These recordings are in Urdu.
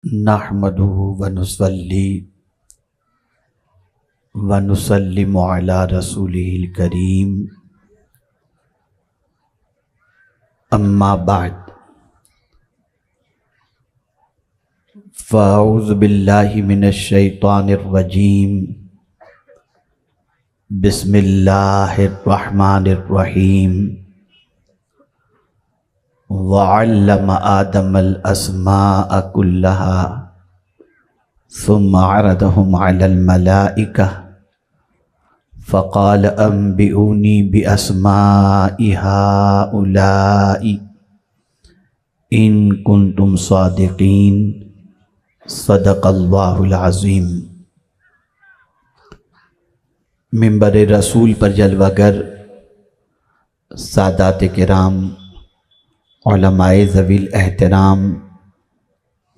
نحمده ونصلي ونسلم على رسوله الكريم اما بعد فاعوذ بالله من الشيطان الرجيم بسم الله الرحمن الرحيم وعلم آدم الأسماء كلها ثم عرضهم على الملائكة فقال أنبئوني بأسماء هؤلاء إن كنتم صادقين صدق الله العظيم۔ منبر رسول پر جلوہ گر سادات کرام، علماء ذوی الاحترام،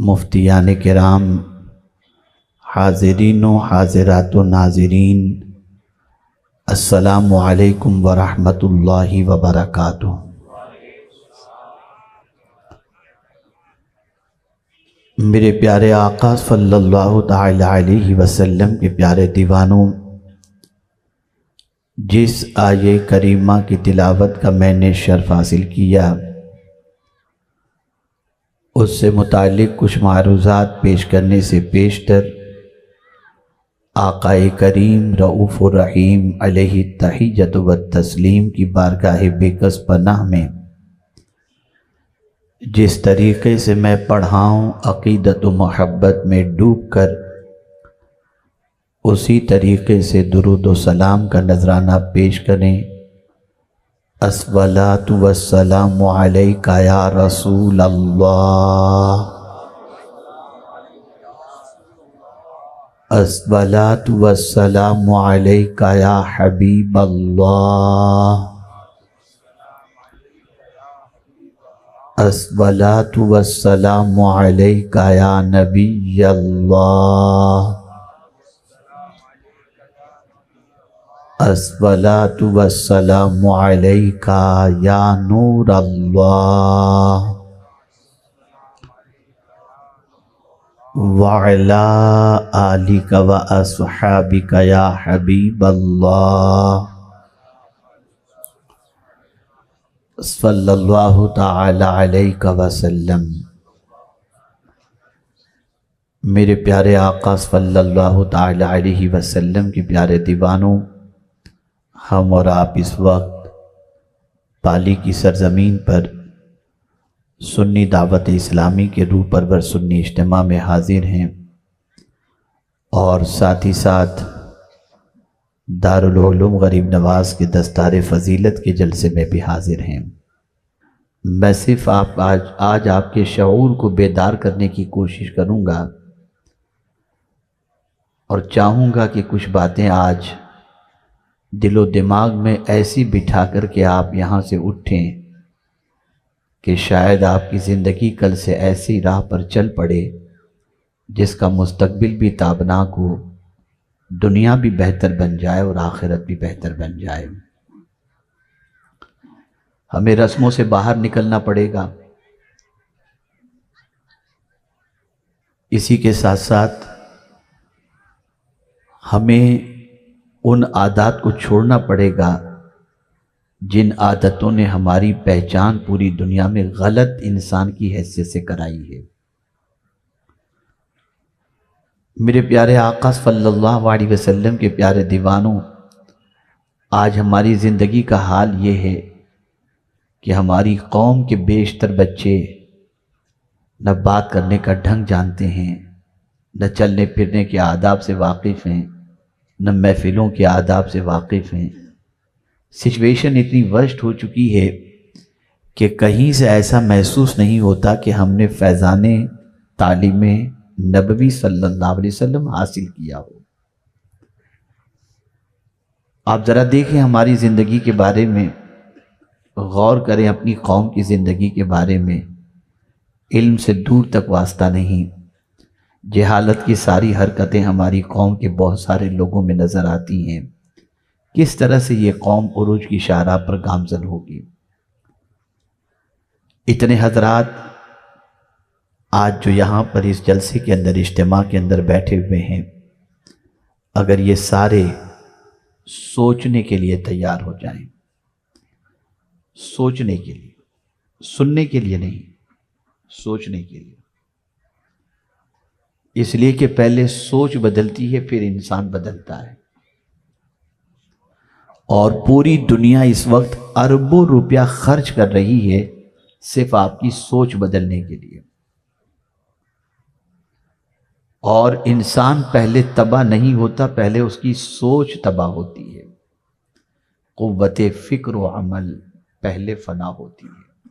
مفتیان کرام، حاضرین و حاضرات و ناظرین، السلام علیکم ورحمۃ اللہ وبرکاتہ۔ میرے پیارے آقا صلی اللہ تعالی علیہ وسلم کے پیارے دیوانوں، جس آیے کریمہ کی تلاوت کا میں نے شرف حاصل کیا، اس سے متعلق کچھ معروضات پیش کرنے سے پیشتر آقا کریم رؤوف الرحیم علیہ التحیۃ والتسلیم کی بارگاہ بے کس پناہ میں جس طریقے سے میں پڑھاؤں عقیدت و محبت میں ڈوب کر اسی طریقے سے درود و سلام کا نذرانہ پیش کریں۔ الصلاۃ والسلام علیک یا رسول اللہ، الصلاۃ والسلام علیک یا حبیب اللہ، الصلاۃ والسلام علیک یا نبی اللہ، الصلاۃ والسلام علیک یا نور اللہ، وعلی آلک و اصحابک یا حبیب اللہ، صلی اللہ تعالی علیہ وسلم۔ میرے پیارے آقا صلی اللہ تعالی علیہ وسلم کے پیارے دیوانوں، ہم اور آپ اس وقت پالی کی سرزمین پر سنی دعوت اسلامی کے روح پرور سنی اجتماع میں حاضر ہیں، اور ساتھ ہی ساتھ دارالعلوم غریب نواز کے دستار فضیلت کے جلسے میں بھی حاضر ہیں۔ میں صرف آج آپ کے شعور کو بیدار کرنے کی کوشش کروں گا، اور چاہوں گا کہ کچھ باتیں آج دل و دماغ میں ایسی بٹھا کر کے آپ یہاں سے اٹھیں کہ شاید آپ کی زندگی کل سے ایسی راہ پر چل پڑے جس کا مستقبل بھی تابناک ہو، دنیا بھی بہتر بن جائے اور آخرت بھی بہتر بن جائے۔ ہمیں رسموں سے باہر نکلنا پڑے گا، اسی کے ساتھ ساتھ ہمیں ان عادات کو چھوڑنا پڑے گا جن عادتوں نے ہماری پہچان پوری دنیا میں غلط انسان کی حیثیت سے کرائی ہے۔ میرے پیارے آقا صلی اللہ علیہ وسلم کے پیارے دیوانوں، آج ہماری زندگی کا حال یہ ہے کہ ہماری قوم کے بیشتر بچے نہ بات کرنے کا ڈھنگ جانتے ہیں، نہ چلنے پھرنے کے آداب سے واقف ہیں، نہ محفلوں کے آداب سے واقف ہیں۔ سچویشن اتنی ورسٹ ہو چکی ہے کہ کہیں سے ایسا محسوس نہیں ہوتا کہ ہم نے فیضان تعلیم نبوی صلی اللہ علیہ وسلم حاصل کیا ہو۔ آپ ذرا دیکھیں ہماری زندگی کے بارے میں، غور کریں اپنی قوم کی زندگی کے بارے میں، علم سے دور تک واسطہ نہیں، جہالت کی ساری حرکتیں ہماری قوم کے بہت سارے لوگوں میں نظر آتی ہیں۔ کس طرح سے یہ قوم عروج کی شاہراہ پر گامزن ہوگی۔ اتنے حضرات آج جو یہاں پر اس جلسے کے اندر اجتماع کے اندر بیٹھے ہوئے ہیں، اگر یہ سارے سوچنے کے لیے تیار ہو جائیں، سوچنے کے لیے، سننے کے لیے نہیں، سوچنے کے لیے، اس لیے کہ پہلے سوچ بدلتی ہے پھر انسان بدلتا ہے، اور پوری دنیا اس وقت اربوں روپیہ خرچ کر رہی ہے صرف آپ کی سوچ بدلنے کے لیے، اور انسان پہلے تباہ نہیں ہوتا، پہلے اس کی سوچ تباہ ہوتی ہے، قوت فکر و عمل پہلے فنا ہوتی ہے،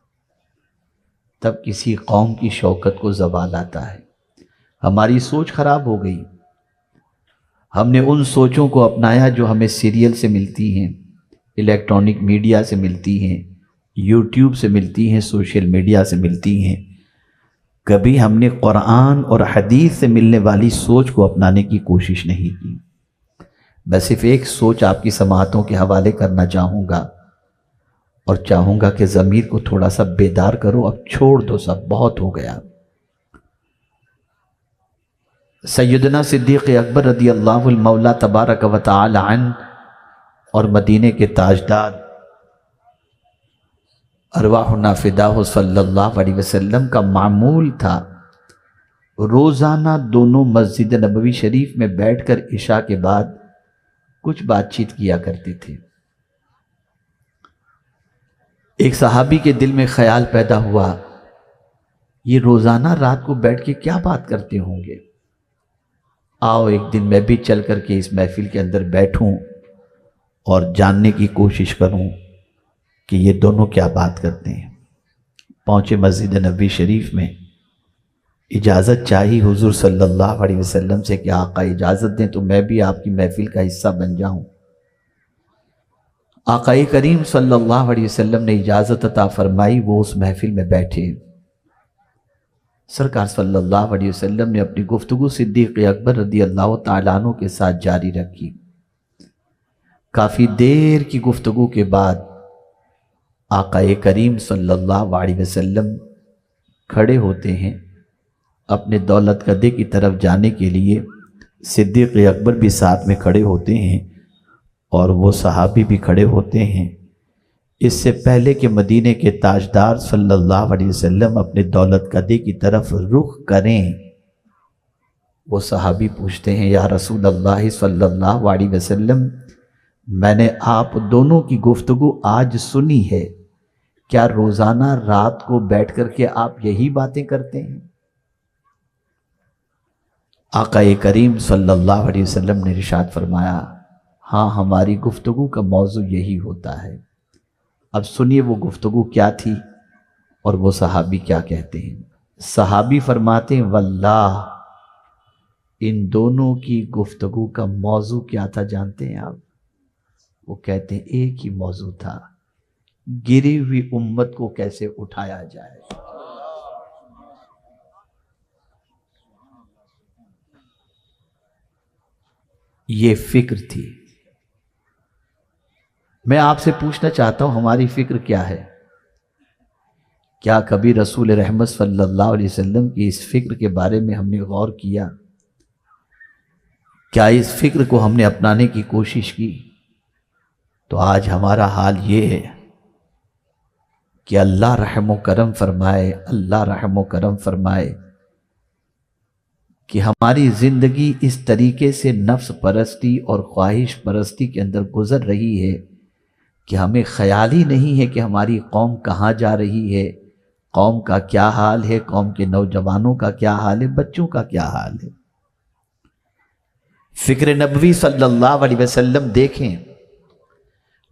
تب کسی قوم کی شوکت کو زوال آتا ہے۔ ہماری سوچ خراب ہو گئی، ہم نے ان سوچوں کو اپنایا جو ہمیں سیریل سے ملتی ہیں، الیکٹرانک میڈیا سے ملتی ہیں، یوٹیوب سے ملتی ہیں، سوشل میڈیا سے ملتی ہیں۔ کبھی ہم نے قرآن اور حدیث سے ملنے والی سوچ کو اپنانے کی کوشش نہیں کی۔ میں صرف ایک سوچ آپ کی سماعتوں کے حوالے کرنا چاہوں گا، اور چاہوں گا کہ ضمیر کو تھوڑا سا بیدار کرو، اب چھوڑ دو، سب بہت ہو گیا۔ سیدنا صدیق اکبر رضی اللہ المولا تبارک و تعالی عنہ اور مدینے کے تاجدار ارواحنا فداہ صلی اللہ علیہ وسلم کا معمول تھا روزانہ دونوں مسجد نبوی شریف میں بیٹھ کر عشاء کے بعد کچھ بات چیت کیا کرتے تھے۔ ایک صحابی کے دل میں خیال پیدا ہوا، یہ روزانہ رات کو بیٹھ کے کیا بات کرتے ہوں گے؟ آؤ ایک دن میں بھی چل کر کے اس محفل کے اندر بیٹھوں اور جاننے کی کوشش کروں کہ یہ دونوں کیا بات کرتے ہیں۔ پہنچے مسجد نبوی شریف میں، اجازت چاہی حضور صلی اللہ علیہ وسلم سے کہ آقا اجازت دیں تو میں بھی آپ کی محفل کا حصہ بن جاؤں۔ آقا کریم صلی اللہ علیہ وسلم نے اجازت عطا فرمائی، وہ اس محفل میں بیٹھے۔ سرکار صلی اللہ علیہ وسلم نے اپنی گفتگو صدیق اکبر رضی اللہ تعالیٰ عنہ کے ساتھ جاری رکھی۔ کافی دیر کی گفتگو کے بعد آقا کریم صلی اللہ علیہ وسلم کھڑے ہوتے ہیں، اپنے دولت گدے کی طرف جانے کے لیے صدیق اکبر بھی ساتھ میں کھڑے ہوتے ہیں اور وہ صحابی بھی کھڑے ہوتے ہیں۔ اس سے پہلے کہ مدینے کے تاجدار صلی اللہ علیہ وسلم اپنے دولت گدے کی طرف رخ کریں، وہ صحابی پوچھتے ہیں، یا رسول اللہ صلی اللہ علیہ وسلم، میں نے آپ دونوں کی گفتگو آج سنی ہے، کیا روزانہ رات کو بیٹھ کر کے آپ یہی باتیں کرتے ہیں؟ آقا کریم صلی اللہ علیہ وسلم نے ارشاد فرمایا، ہاں ہماری گفتگو کا موضوع یہی ہوتا ہے۔ اب سنیے وہ گفتگو کیا تھی اور وہ صحابی کیا کہتے ہیں۔ صحابی فرماتے ہیں، واللہ ان دونوں کی گفتگو کا موضوع کیا تھا جانتے ہیں آپ؟ وہ کہتے ہیں ایک ہی موضوع تھا، گری ہوئی امت کو کیسے اٹھایا جائے۔ یہ فکر تھی۔ میں آپ سے پوچھنا چاہتا ہوں، ہماری فکر کیا ہے؟ کیا کبھی رسول رحمت صلی اللہ علیہ وسلم کی اس فکر کے بارے میں ہم نے غور کیا؟ کیا اس فکر کو ہم نے اپنانے کی کوشش کی؟ تو آج ہمارا حال یہ ہے کہ اللہ رحم و کرم فرمائے، اللہ رحم و کرم فرمائے کہ ہماری زندگی اس طریقے سے نفس پرستی اور خواہش پرستی کے اندر گزر رہی ہے کہ ہمیں خیال ہی نہیں ہے کہ ہماری قوم کہاں جا رہی ہے، قوم کا کیا حال ہے، قوم کے نوجوانوں کا کیا حال ہے، بچوں کا کیا حال ہے۔ فکر نبوی صلی اللہ علیہ وسلم دیکھیں،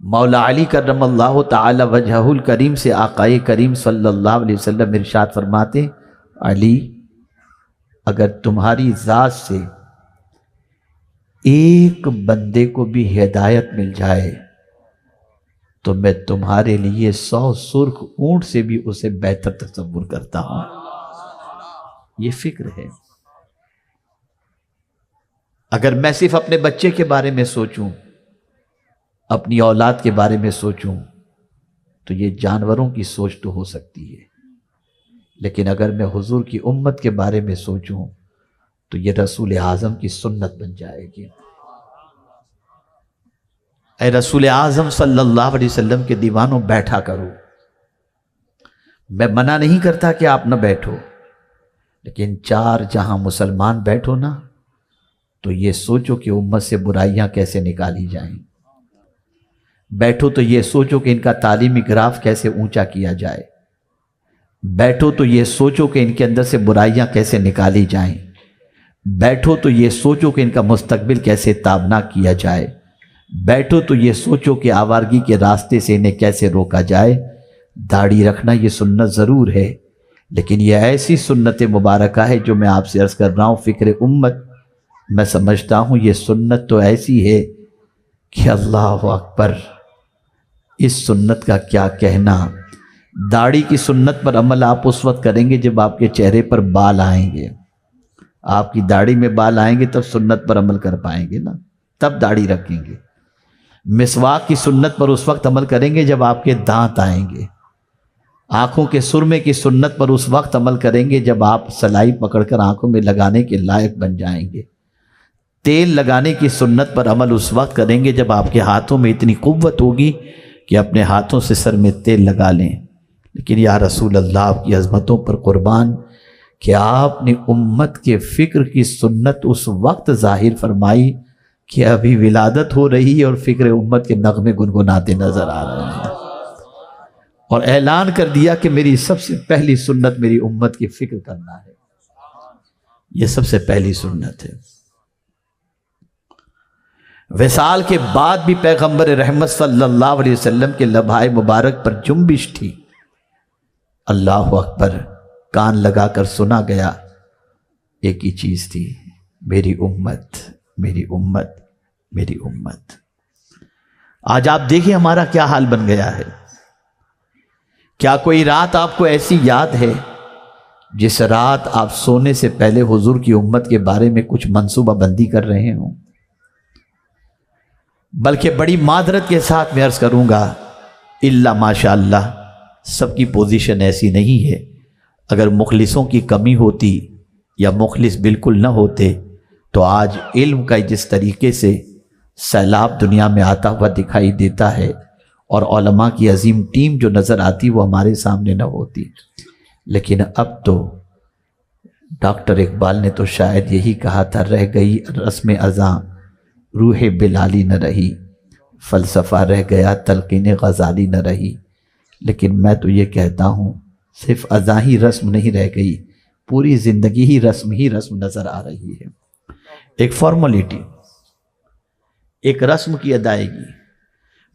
مولا علی کرم اللہ تعالی وجہہ الکریم سے آقا کریم صلی اللہ علیہ وسلم ارشاد فرماتے، علی اگر تمہاری ذات سے ایک بندے کو بھی ہدایت مل جائے تو میں تمہارے لیے 100 سرخ اونٹ سے بھی اسے بہتر تصور کرتا ہوں۔ یہ فکر ہے۔ اگر میں صرف اپنے بچے کے بارے میں سوچوں، اپنی اولاد کے بارے میں سوچوں، تو یہ جانوروں کی سوچ تو ہو سکتی ہے، لیکن اگر میں حضور کی امت کے بارے میں سوچوں تو یہ رسول اعظم کی سنت بن جائے گی۔ اے رسول اعظم صلی اللہ علیہ وسلم کے دیوانوں، بیٹھا کرو۔ میں منع نہیں کرتا کہ آپ نہ بیٹھو، لیکن چار جہاں مسلمان بیٹھو نا تو یہ سوچو کہ امت سے برائیاں کیسے نکالی جائیں۔ بیٹھو تو یہ سوچو کہ ان کا تعلیمی گراف کیسے اونچا کیا جائے۔ بیٹھو تو یہ سوچو کہ ان کے اندر سے برائیاں کیسے نکالی جائیں۔ بیٹھو تو یہ سوچو کہ ان کا مستقبل کیسے تابناک کیا جائے۔ بیٹھو تو یہ سوچو کہ آوارگی کے راستے سے انہیں کیسے روکا جائے۔ داڑھی رکھنا یہ سنت ضرور ہے، لیکن یہ ایسی سنت مبارکہ ہے جو میں آپ سے عرض کر رہا ہوں، فکر امت۔ میں سمجھتا ہوں یہ سنت تو ایسی ہے کہ اللہ اکبر، اس سنت کا کیا کہنا۔ داڑھی کی سنت پر عمل آپ اس وقت کریں گے جب آپ کے چہرے پر بال آئیں گے۔ آپ کی داڑھی میں بال آئیں گے تب سنت پر عمل کر پائیں گے نا، تب داڑھی رکھیں گے۔ مسواک کی سنت پر اس وقت عمل کریں گے جب آپ کے دانت آئیں گے۔ آنکھوں کے سرمے کی سنت پر اس وقت عمل کریں گے جب آپ سلائی پکڑ کر آنکھوں میں لگانے کے لائق بن جائیں گے۔ تیل لگانے کی سنت پر عمل اس وقت کریں گے جب آپ کے ہاتھوں میں اتنی قوت ہوگی کہ اپنے ہاتھوں سے سر میں تیل لگا لیں۔ لیکن یا رسول اللہ، آپ کی عظمتوں پر قربان کہ آپ نے امت کے فکر کی سنت اس وقت ظاہر فرمائی کہ ابھی ولادت ہو رہی ہے اور فکر امت کے نغمے گنگناتے نظر آ رہے ہیں، اور اعلان کر دیا کہ میری سب سے پہلی سنت میری امت کی فکر کرنا ہے۔ یہ سب سے پہلی سنت ہے۔ وصال کے بعد بھی پیغمبر رحمت صلی اللہ علیہ وسلم کے لبھائے مبارک پر جنبش تھی۔ اللہ اکبر، کان لگا کر سنا گیا، ایک ہی چیز تھی، میری امت، میری امت، میری امت۔ آج آپ دیکھیں ہمارا کیا حال بن گیا ہے۔ کیا کوئی رات آپ کو ایسی یاد ہے جس رات آپ سونے سے پہلے حضور کی امت کے بارے میں کچھ منصوبہ بندی کر رہے ہوں؟ بلکہ بڑی معذرت کے ساتھ میں عرض کروں گا، الا ماشاء اللہ، سب کی پوزیشن ایسی نہیں ہے۔ اگر مخلصوں کی کمی ہوتی یا مخلص بالکل نہ ہوتے تو آج علم کا جس طریقے سے سیلاب دنیا میں آتا ہوا دکھائی دیتا ہے اور علماء کی عظیم ٹیم جو نظر آتی وہ ہمارے سامنے نہ ہوتی۔ لیکن اب تو ڈاکٹر اقبال نے تو شاید یہی کہا تھا، رہ گئی رسم ازاں روح بلالی نہ رہی، فلسفہ رہ گیا تلقین غزالی نہ رہی۔ لیکن میں تو یہ کہتا ہوں صرف ازاں ہی رسم نہیں رہ گئی، پوری زندگی ہی رسم نظر آ رہی ہے۔ ایک فارمولیٹی، ایک رسم کی ادائیگی۔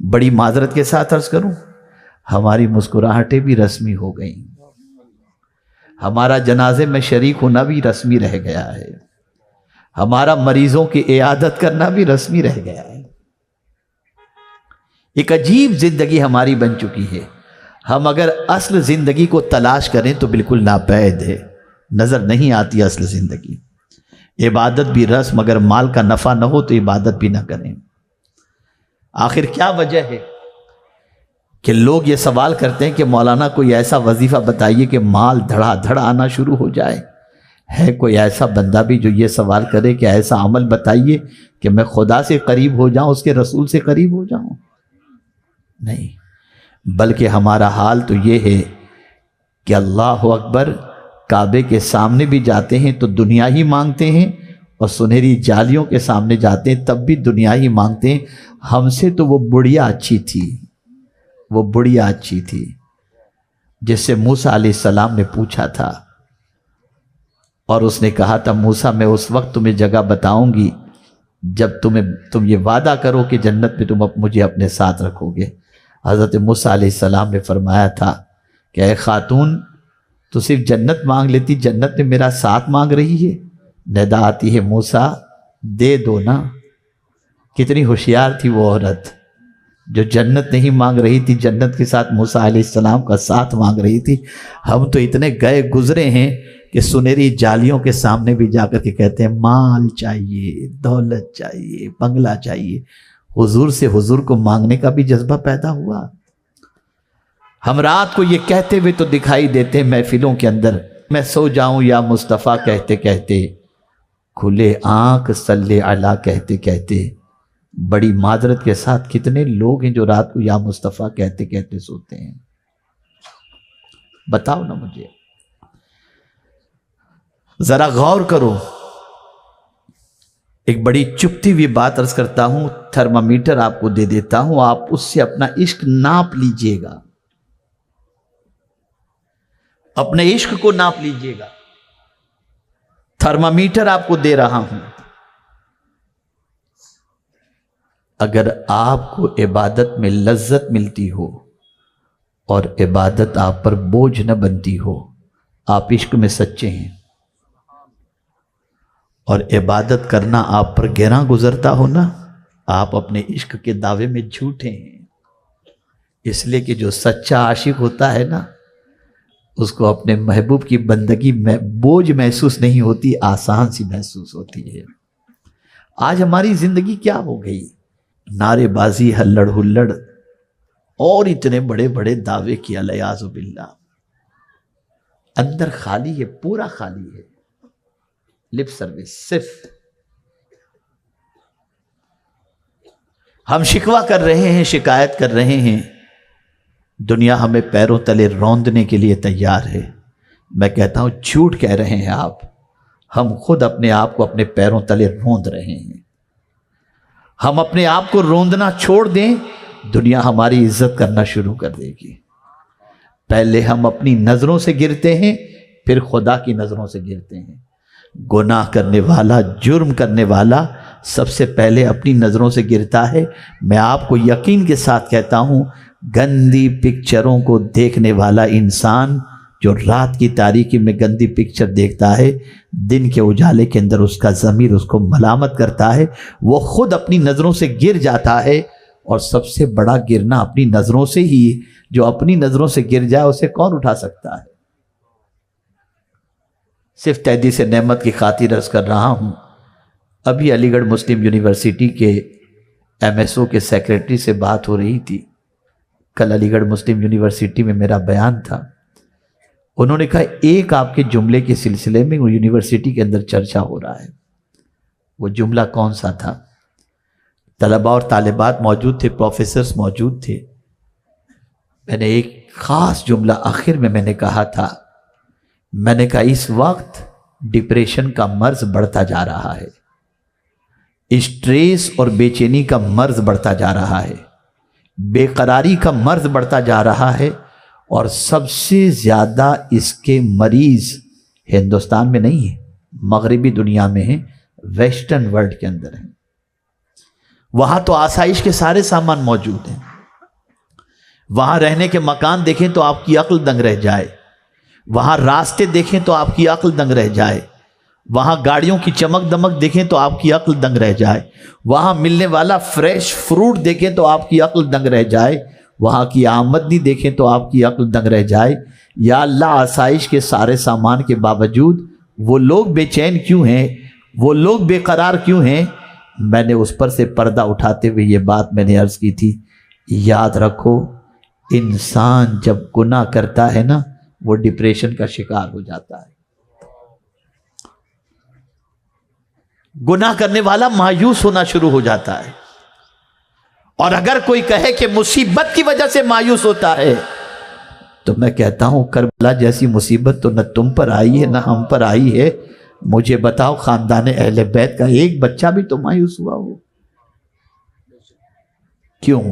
بڑی معذرت کے ساتھ عرض کروں، ہماری مسکراہٹیں بھی رسمی ہو گئیں، ہمارا جنازے میں شریک ہونا بھی رسمی رہ گیا ہے، ہمارا مریضوں کی عیادت کرنا بھی رسمی رہ گیا ہے۔ ایک عجیب زندگی ہماری بن چکی ہے۔ ہم اگر اصل زندگی کو تلاش کریں تو بالکل ناپید ہے، نظر نہیں آتی اصل زندگی۔ عبادت بھی رسم، اگر مال کا نفع نہ ہو تو عبادت بھی نہ کریں۔ آخر کیا وجہ ہے کہ لوگ یہ سوال کرتے ہیں کہ مولانا کوئی ایسا وظیفہ بتائیے کہ مال دھڑا دھڑ آنا شروع ہو جائے؟ ہے کوئی ایسا بندہ بھی جو یہ سوال کرے کہ ایسا عمل بتائیے کہ میں خدا سے قریب ہو جاؤں، اس کے رسول سے قریب ہو جاؤں؟ نہیں، بلکہ ہمارا حال تو یہ ہے کہ اللہ اکبر، کعبے کے سامنے بھی جاتے ہیں تو دنیا ہی مانگتے ہیں، اور سنہری جالیوں کے سامنے جاتے ہیں تب بھی دنیا ہی مانگتے ہیں۔ ہم سے تو وہ بڑھیا اچھی تھی، وہ بڑھیا اچھی تھی جس سے موسیٰ علیہ السلام نے پوچھا تھا، اور اس نے کہا تھا موسیٰ میں اس وقت تمہیں جگہ بتاؤں گی جب تم یہ وعدہ کرو کہ جنت میں تم مجھے اپنے ساتھ رکھو گے۔ حضرت موسیٰ علیہ السلام نے فرمایا تھا کہ اے خاتون، تو صرف جنت مانگ لیتی، جنت میں میرا ساتھ مانگ رہی ہے؟ ندا آتی ہے موسیٰ دے دو نا۔ کتنی ہوشیار تھی وہ عورت جو جنت نہیں مانگ رہی تھی، جنت کے ساتھ موسیٰ علیہ السلام کا ساتھ مانگ رہی تھی۔ ہم تو اتنے گئے گزرے ہیں کہ سنہری جالیوں کے سامنے بھی جا کر کے کہتے ہیں مال چاہیے، دولت چاہیے، بنگلہ چاہیے۔ حضور سے حضور کو مانگنے کا بھی جذبہ پیدا ہوا؟ ہم رات کو یہ کہتے ہوئے تو دکھائی دیتے ہیں محفلوں کے اندر، میں سو جاؤں یا مصطفیٰ کہتے کہتے، کھلے آنکھ صلی علی کہتے کہتے، بڑی معذرت کے ساتھ کتنے لوگ ہیں جو رات کو یا مصطفیٰ کہتے کہتے سوتے ہیں؟ بتاؤ نا مجھے، ذرا غور کرو۔ ایک بڑی چپتی ہوئی بات عرض کرتا ہوں، تھرمامیٹر آپ کو دے دیتا ہوں، آپ اس سے اپنا عشق ناپ لیجئے گا، اپنے عشق کو ناپ لیجئے گا۔ تھرمامیٹر آپ کو دے رہا ہوں۔ اگر آپ کو عبادت میں لذت ملتی ہو اور عبادت آپ پر بوجھ نہ بنتی ہو، آپ عشق میں سچے ہیں، اور عبادت کرنا آپ پر گہرا گزرتا ہو نا، آپ اپنے عشق کے دعوے میں جھوٹے ہیں۔ اس لیے کہ جو سچا عاشق ہوتا ہے نا، اس کو اپنے محبوب کی بندگی میں بوجھ محسوس نہیں ہوتی، آسان سی محسوس ہوتی ہے۔ آج ہماری زندگی کیا ہو گئی؟ نعرے بازی، ہلڑ ہلڑ، اور اتنے بڑے بڑے دعوے کیا، الیاذ باللہ۔ اندر خالی ہے، پورا خالی ہے، لپ سروس صرف۔ ہم شکوہ کر رہے ہیں، شکایت کر رہے ہیں، دنیا ہمیں پیروں تلے روندنے کے لیے تیار ہے۔ میں کہتا ہوں جھوٹ کہہ رہے ہیں آپ، ہم خود اپنے آپ کو اپنے پیروں تلے روند رہے ہیں۔ ہم اپنے آپ کو روندنا چھوڑ دیں، دنیا ہماری عزت کرنا شروع کر دے گی۔ پہلے ہم اپنی نظروں سے گرتے ہیں، پھر خدا کی نظروں سے گرتے ہیں۔ گناہ کرنے والا، جرم کرنے والا سب سے پہلے اپنی نظروں سے گرتا ہے۔ میں آپ کو یقین کے ساتھ کہتا ہوں، گندی پکچروں کو دیکھنے والا انسان جو رات کی تاریکی میں گندی پکچر دیکھتا ہے، دن کے اجالے کے اندر اس کا ضمیر اس کو ملامت کرتا ہے، وہ خود اپنی نظروں سے گر جاتا ہے۔ اور سب سے بڑا گرنا اپنی نظروں سے ہی، جو اپنی نظروں سے گر جائے اسے کون اٹھا سکتا ہے؟ صرف تحدیث نعمت کی خاطر عرض کر رہا ہوں، ابھی علی گڑھ مسلم یونیورسٹی کے ایم ایس او کے سیکریٹری سے بات ہو رہی تھی۔ کل علی گڑھ مسلم یونیورسٹی میں میرا بیان تھا، انہوں نے کہا ایک آپ کے جملے کے سلسلے میں یونیورسٹی کے اندر چرچا ہو رہا ہے۔ وہ جملہ کون سا تھا؟ طلباء اور طالبات موجود تھے، پروفیسرز موجود تھے۔ میں نے ایک خاص جملہ آخر میں نے کہا تھا، میں نے کہا اس وقت ڈپریشن کا مرض بڑھتا جا رہا ہے، اسٹریس اور بے چینی کا مرض بڑھتا جا رہا ہے، بے قراری کا مرض بڑھتا جا رہا ہے، اور سب سے زیادہ اس کے مریض ہندوستان میں نہیں ہیں، مغربی دنیا میں ہیں، ویسٹرن ورلڈ کے اندر ہیں۔ وہاں تو آسائش کے سارے سامان موجود ہیں، وہاں رہنے کے مکان دیکھیں تو آپ کی عقل دنگ رہ جائے، وہاں راستے دیکھیں تو آپ کی عقل دنگ رہ جائے، وہاں گاڑیوں کی چمک دمک دیکھیں تو آپ کی عقل دنگ رہ جائے، وہاں ملنے والا فریش فروٹ دیکھیں تو آپ کی عقل دنگ رہ جائے، وہاں کی آمدنی دیکھیں تو آپ کی عقل دنگ رہ جائے۔ یا اللہ، آسائش کے سارے سامان کے باوجود وہ لوگ بے چین کیوں ہیں، وہ لوگ بے قرار کیوں ہیں؟ میں نے اس پر سے پردہ اٹھاتے ہوئے یہ بات میں نے عرض کی تھی، یاد رکھو انسان جب گناہ کرتا ہے نا، وہ ڈپریشن کا شکار ہو جاتا ہے۔ گناہ کرنے والا مایوس ہونا شروع ہو جاتا ہے، اور اگر کوئی کہے کہ مصیبت کی وجہ سے مایوس ہوتا ہے، تو میں کہتا ہوں کربلا جیسی مصیبت تو نہ تم پر آئی ہے نہ ہم پر آئی ہے۔ مجھے بتاؤ خاندان اہل بیت کا ایک بچہ بھی تو مایوس ہوا ہو؟ کیوں؟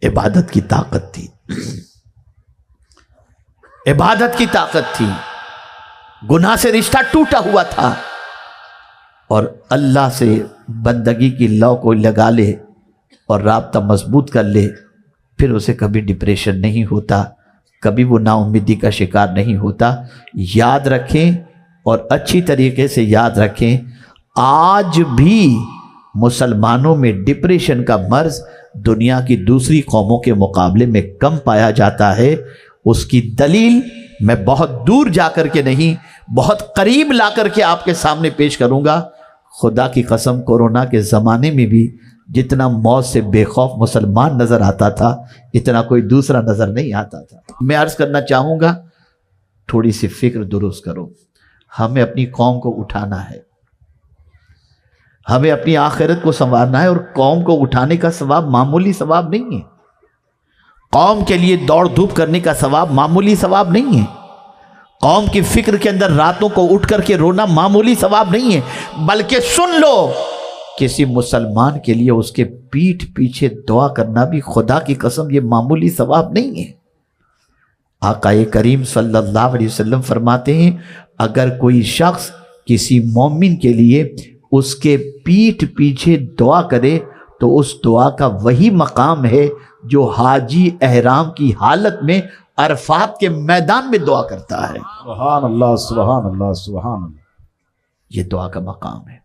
عبادت کی طاقت تھی، عبادت کی طاقت تھی، گناہ سے رشتہ ٹوٹا ہوا تھا، اور اللہ سے بندگی کی لو کو لگا لے اور رابطہ مضبوط کر لے، پھر اسے کبھی ڈپریشن نہیں ہوتا، کبھی وہ نا امیدی کا شکار نہیں ہوتا۔ یاد رکھیں اور اچھی طریقے سے یاد رکھیں، آج بھی مسلمانوں میں ڈپریشن کا مرض دنیا کی دوسری قوموں کے مقابلے میں کم پایا جاتا ہے۔ اس کی دلیل میں بہت دور جا کر کے نہیں، بہت قریب لا کر کے آپ کے سامنے پیش کروں گا۔ خدا کی قسم، کورونا کے زمانے میں بھی جتنا موت سے بے خوف مسلمان نظر آتا تھا اتنا کوئی دوسرا نظر نہیں آتا تھا۔ میں عرض کرنا چاہوں گا تھوڑی سی فکر درست کرو، ہمیں اپنی قوم کو اٹھانا ہے، ہمیں اپنی آخرت کو سنوارنا ہے، اور قوم کو اٹھانے کا ثواب معمولی ثواب نہیں ہے، قوم کے لیے دوڑ دھوپ کرنے کا ثواب معمولی ثواب نہیں ہے، قوم کی فکر کے اندر راتوں کو اٹھ کر کے رونا معمولی ثواب نہیں ہے، بلکہ سن لو کسی مسلمان کے لیے اس کے پیٹھ پیچھے دعا کرنا بھی خدا کی قسم یہ معمولی ثواب نہیں ہے۔ آقا کریم صلی اللہ علیہ وسلم فرماتے ہیں اگر کوئی شخص کسی مومن کے لیے اس کے پیٹھ پیچھے دعا کرے تو اس دعا کا وہی مقام ہے جو حاجی احرام کی حالت میں عرفات کے میدان میں دعا کرتا ہے۔ سبحان اللہ سبحان اللہ سبحان اللہ۔ یہ دعا کا مقام ہے۔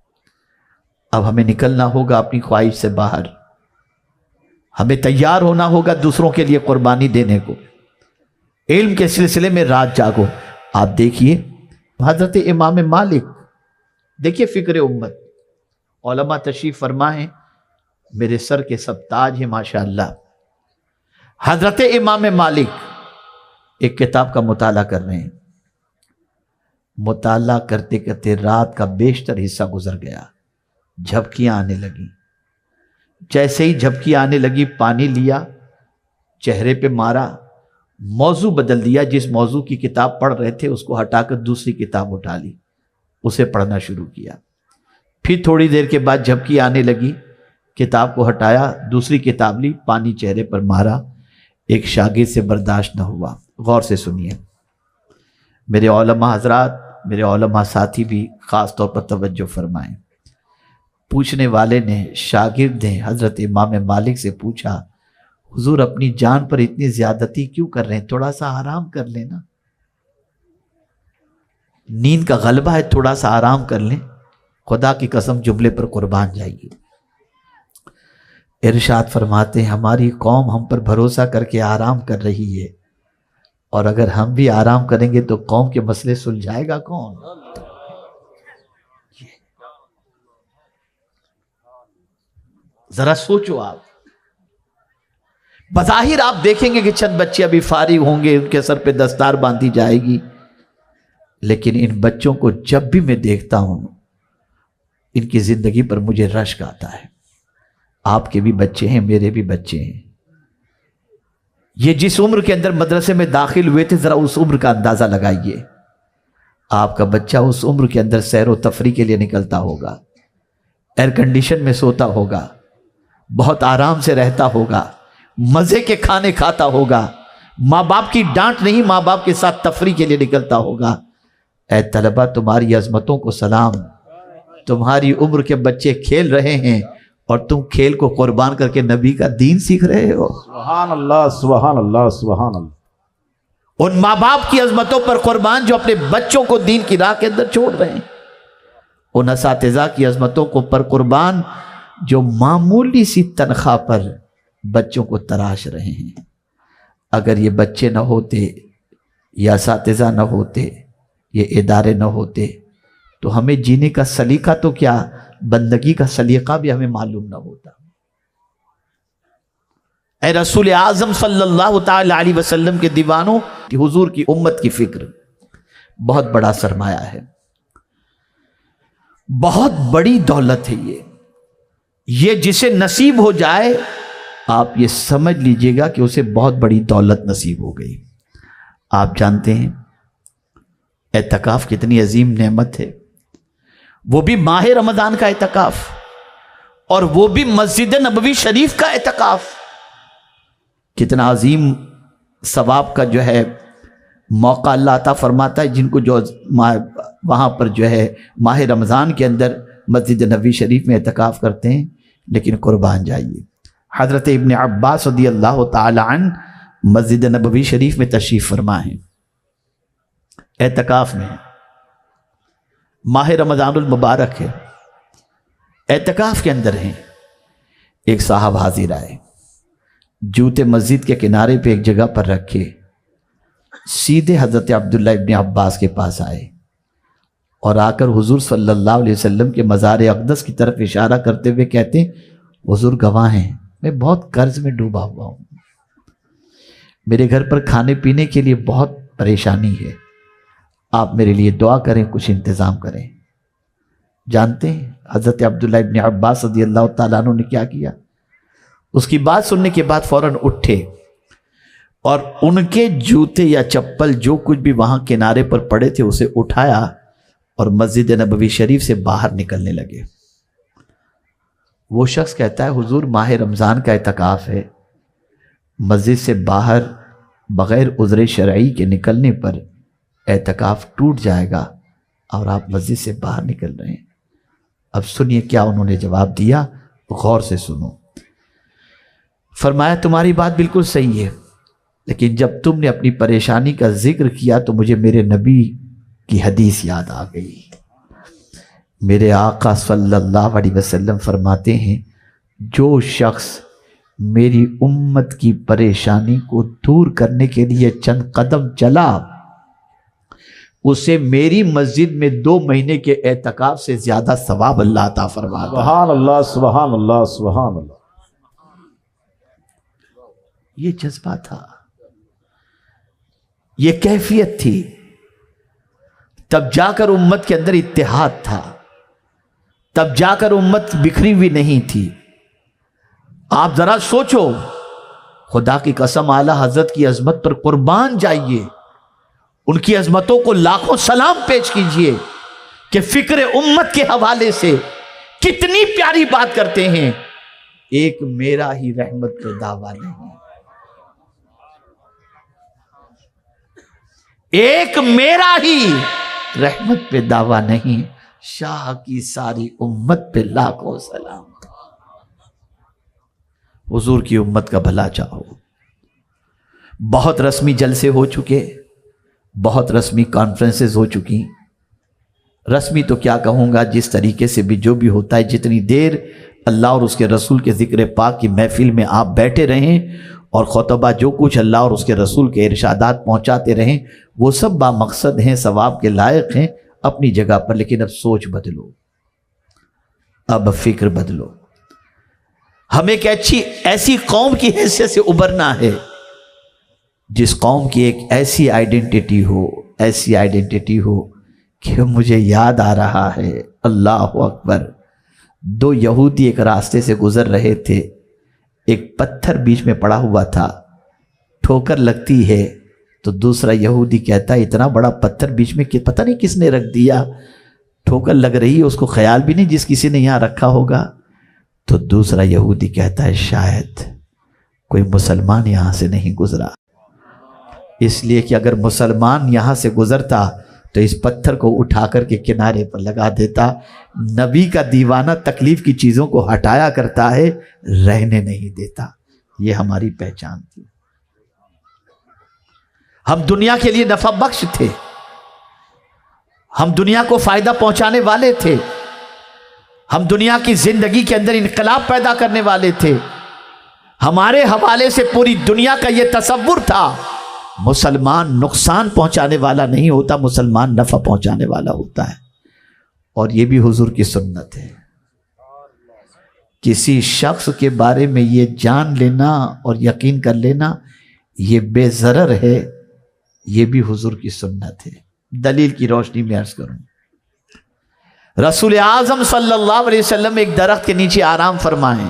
اب ہمیں نکلنا ہوگا اپنی خواہش سے باہر، ہمیں تیار ہونا ہوگا دوسروں کے لیے قربانی دینے کو، علم کے سلسلے میں رات جاگو۔ آپ دیکھیے حضرت امام مالک، دیکھیے فکر امت، علماء تشریف فرما ہیں، میرے سر کے سب تاج ہیں ماشاءاللہ۔ حضرت امام مالک ایک کتاب کا مطالعہ کر رہے ہیں، مطالعہ کرتے کرتے رات کا بیشتر حصہ گزر گیا، جھپکیاں آنے لگیں، جیسے ہی جھپکی آنے لگی پانی لیا، چہرے پہ مارا، موضوع بدل دیا، جس موضوع کی کتاب پڑھ رہے تھے اس کو ہٹا کر دوسری کتاب اٹھا لی، اسے پڑھنا شروع کیا۔ پھر تھوڑی دیر کے بعد جھپکی آنے لگی، کتاب کو ہٹایا، دوسری کتاب لی، پانی چہرے پر مارا، ایک شاگرد سے برداشت نہ ہوا۔ غور سے سنیے میرے علماء حضرات، میرے علماء ساتھی بھی خاص طور پر توجہ فرمائیں۔ پوچھنے والے نے، شاگرد نے حضرت امام مالک سے پوچھا حضور اپنی جان پر اتنی زیادتی کیوں کر رہے ہیں، تھوڑا سا آرام کر لینا، نیند کا غلبہ ہے، تھوڑا سا آرام کر لیں، خدا کی قسم جملے پر قربان جائیے۔ ارشاد فرماتے ہیں ہماری قوم ہم پر بھروسہ کر کے آرام کر رہی ہے، اور اگر ہم بھی آرام کریں گے تو قوم کے مسئلے سلجھائے گا کون؟ ذرا سوچو آپ، بظاہر آپ دیکھیں گے کہ چند بچے ابھی فارغ ہوں گے، ان کے سر پہ دستار باندھی جائے گی، لیکن ان بچوں کو جب بھی میں دیکھتا ہوں ان کی زندگی پر مجھے رشک آتا ہے۔ آپ کے بھی بچے ہیں، میرے بھی بچے ہیں، یہ جس عمر کے اندر مدرسے میں داخل ہوئے تھے ذرا اس عمر کا اندازہ لگائیے۔ آپ کا بچہ اس عمر کے اندر سیر و تفریح کے لیے نکلتا ہوگا، ایئر کنڈیشن میں سوتا ہوگا، بہت آرام سے رہتا ہوگا، مزے کے کھانے کھاتا ہوگا، ماں باپ کی ڈانٹ نہیں، ماں باپ کے ساتھ تفریح کے لیے نکلتا ہوگا۔ اے طلبہ تمہاری عظمتوں کو سلام، تمہاری عمر کے بچے کھیل رہے ہیں اور تم کھیل کو قربان کر کے نبی کا دین سیکھ رہے ہو۔ سبحان اللہ سبحان اللہ سبحان اللہ۔ ان ماں باپ کی عظمتوں پر قربان جو اپنے بچوں کو دین کی راہ کے اندر چھوڑ رہے ہیں، ان اساتذہ کی عظمتوں کو پر قربان جو معمولی سی تنخواہ پر بچوں کو تراش رہے ہیں۔ اگر یہ بچے نہ ہوتے، یہ اساتذہ نہ ہوتے، یہ ادارے نہ ہوتے تو ہمیں جینے کا سلیقہ تو کیا، بندگی کا سلیقہ بھی ہمیں معلوم نہ ہوتا۔ اے رسول اعظم صلی اللہ تعالی علیہ وسلم کے دیوانوں، حضور کی امت کی فکر بہت بڑا سرمایہ ہے، بہت بڑی دولت ہے۔ یہ جسے نصیب ہو جائے آپ یہ سمجھ لیجئے گا کہ اسے بہت بڑی دولت نصیب ہو گئی۔ آپ جانتے ہیں اعتکاف کتنی عظیم نعمت ہے، وہ بھی ماہ رمضان کا اعتکاف، اور وہ بھی مسجد نبوی شریف کا اعتکاف، کتنا عظیم ثواب کا جو ہے موقع اللہ عطا فرماتا ہے جن کو جو وہاں پر جو ہے ماہ رمضان کے اندر مسجد نبوی شریف میں اعتکاف کرتے ہیں۔ لیکن قربان جائیے، حضرت ابن عباس رضی اللہ تعالی عنہ مسجد نبوی شریف میں تشریف فرما ہیں، اعتکاف میں، ماہ رمضان المبارک ہے، اعتکاف کے اندر ہیں۔ ایک صاحب حاضر آئے، جوتے مسجد کے کنارے پہ ایک جگہ پر رکھے، سیدھے حضرت عبداللہ ابن عباس کے پاس آئے اور آ کر حضور صلی اللہ علیہ وسلم کے مزار اقدس کی طرف اشارہ کرتے ہوئے کہتے ہیں حضور گواہ ہیں میں بہت قرض میں ڈوبا ہوا ہوں، میرے گھر پر کھانے پینے کے لیے بہت پریشانی ہے، آپ میرے لیے دعا کریں، کچھ انتظام کریں۔ جانتے ہیں حضرت عبداللہ ابن عباس رضی اللہ تعالیٰ عنہ نے کیا کیا؟ اس کی بات سننے کے بعد فوراً اٹھے اور ان کے جوتے یا چپل جو کچھ بھی وہاں کنارے پر پڑے تھے اسے اٹھایا اور مسجد نبوی شریف سے باہر نکلنے لگے۔ وہ شخص کہتا ہے حضور ماہ رمضان کا اعتکاف ہے، مسجد سے باہر بغیر عذر شرعی کے نکلنے پر اعتکاف ٹوٹ جائے گا اور آپ مسجد سے باہر نکل رہے ہیں۔ اب سنیے کیا انہوں نے جواب دیا، غور سے سنو۔ فرمایا تمہاری بات بالکل صحیح ہے، لیکن جب تم نے اپنی پریشانی کا ذکر کیا تو مجھے میرے نبی کی حدیث یاد آ گئی۔ میرے آقا صلی اللہ علیہ وسلم فرماتے ہیں جو شخص میری امت کی پریشانی کو دور کرنے کے لیے چند قدم چلا اسے میری مسجد میں 2 مہینے کے اعتکاف سے زیادہ ثواب اللہ عطا فرماتا ہے۔ سبحان اللہ سبحان اللہ سبحان اللہ۔ یہ جذبہ تھا، یہ کیفیت تھی، تب جا کر امت کے اندر اتحاد تھا، تب جا کر امت بکھری ہوئی نہیں تھی۔ آپ ذرا سوچو، خدا کی قسم اعلی حضرت کی عظمت پر قربان جائیے، ان کی عظمتوں کو لاکھوں سلام پیش کیجئے کہ فکر امت کے حوالے سے کتنی پیاری بات کرتے ہیں۔ ایک میرا ہی رحمت پہ دعویٰ نہیں، ایک میرا ہی رحمت پہ دعویٰ نہیں، شاہ کی ساری امت پہ لاکھوں سلام۔ حضور کی امت کا بھلا چاہو۔ بہت رسمی جلسے ہو چکے، بہت رسمی کانفرنسز ہو چکی، رسمی تو کیا کہوں گا، جس طریقے سے بھی جو بھی ہوتا ہے، جتنی دیر اللہ اور اس کے رسول کے ذکر پاک کی محفل میں آپ بیٹھے رہیں اور خطبہ جو کچھ اللہ اور اس کے رسول کے ارشادات پہنچاتے رہیں وہ سب بامقصد ہیں، ثواب کے لائق ہیں اپنی جگہ پر، لیکن اب سوچ بدلو، اب فکر بدلو۔ ہمیں ایک ایسی قوم کی حیثیت سے ابھرنا ہے جس قوم کی ایک ایسی آئیڈینٹی ہو کہ مجھے یاد آ رہا ہے، اللہ اکبر، 2 یہودی ایک راستے سے گزر رہے تھے، ایک پتھر بیچ میں پڑا ہوا تھا، ٹھوکر لگتی ہے تو دوسرا یہودی کہتا ہے اتنا بڑا پتھر بیچ میں کہ پتہ نہیں کس نے رکھ دیا، ٹھوکر لگ رہی ہے، اس کو خیال بھی نہیں جس کسی نے یہاں رکھا ہوگا۔ تو دوسرا یہودی کہتا ہے شاید کوئی مسلمان یہاں سے نہیں گزرا، اس لیے کہ اگر مسلمان یہاں سے گزرتا تو اس پتھر کو اٹھا کر کے کنارے پر لگا دیتا۔ نبی کا دیوانہ تکلیف کی چیزوں کو ہٹایا کرتا ہے، رہنے نہیں دیتا۔ یہ ہماری پہچان تھی۔ ہم دنیا کے لیے نفع بخش تھے، ہم دنیا کو فائدہ پہنچانے والے تھے، ہم دنیا کی زندگی کے اندر انقلاب پیدا کرنے والے تھے۔ ہمارے حوالے سے پوری دنیا کا یہ تصور تھا مسلمان نقصان پہنچانے والا نہیں ہوتا، مسلمان نفع پہنچانے والا ہوتا ہے۔ اور یہ بھی حضور کی سنت ہے۔ کسی شخص کے بارے میں یہ جان لینا اور یقین کر لینا یہ بے ضرر ہے، یہ بھی حضور کی سنت ہے۔ دلیل کی روشنی میں عرض کروں، رسول اعظم صلی اللہ علیہ وسلم ایک درخت کے نیچے آرام فرمائیں،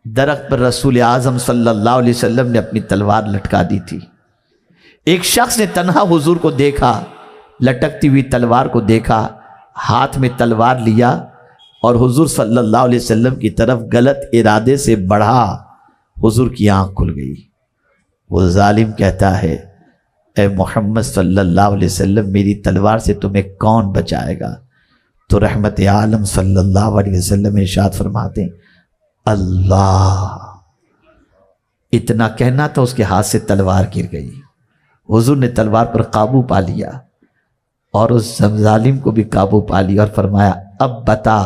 درخت پر رسول اعظم صلی اللہ علیہ وسلم نے اپنی تلوار لٹکا دی تھی۔ ایک شخص نے تنہا حضور کو دیکھا، لٹکتی ہوئی تلوار کو دیکھا، ہاتھ میں تلوار لیا اور حضور صلی اللہ علیہ وسلم کی طرف غلط ارادے سے بڑھا۔ حضور کی آنکھ کھل گئی۔ وہ ظالم کہتا ہے اے محمد صلی اللہ علیہ وسلم، میری تلوار سے تمہیں کون بچائے گا؟ تو رحمت عالم صلی اللہ علیہ وسلم ارشاد فرماتے ہیں اللہ۔ اتنا کہنا تھا، اس کے ہاتھ سے تلوار گر گئی۔ حضور نے تلوار پر قابو پا لیا اور اس ظالم کو بھی قابو پا لیا اور فرمایا اب بتا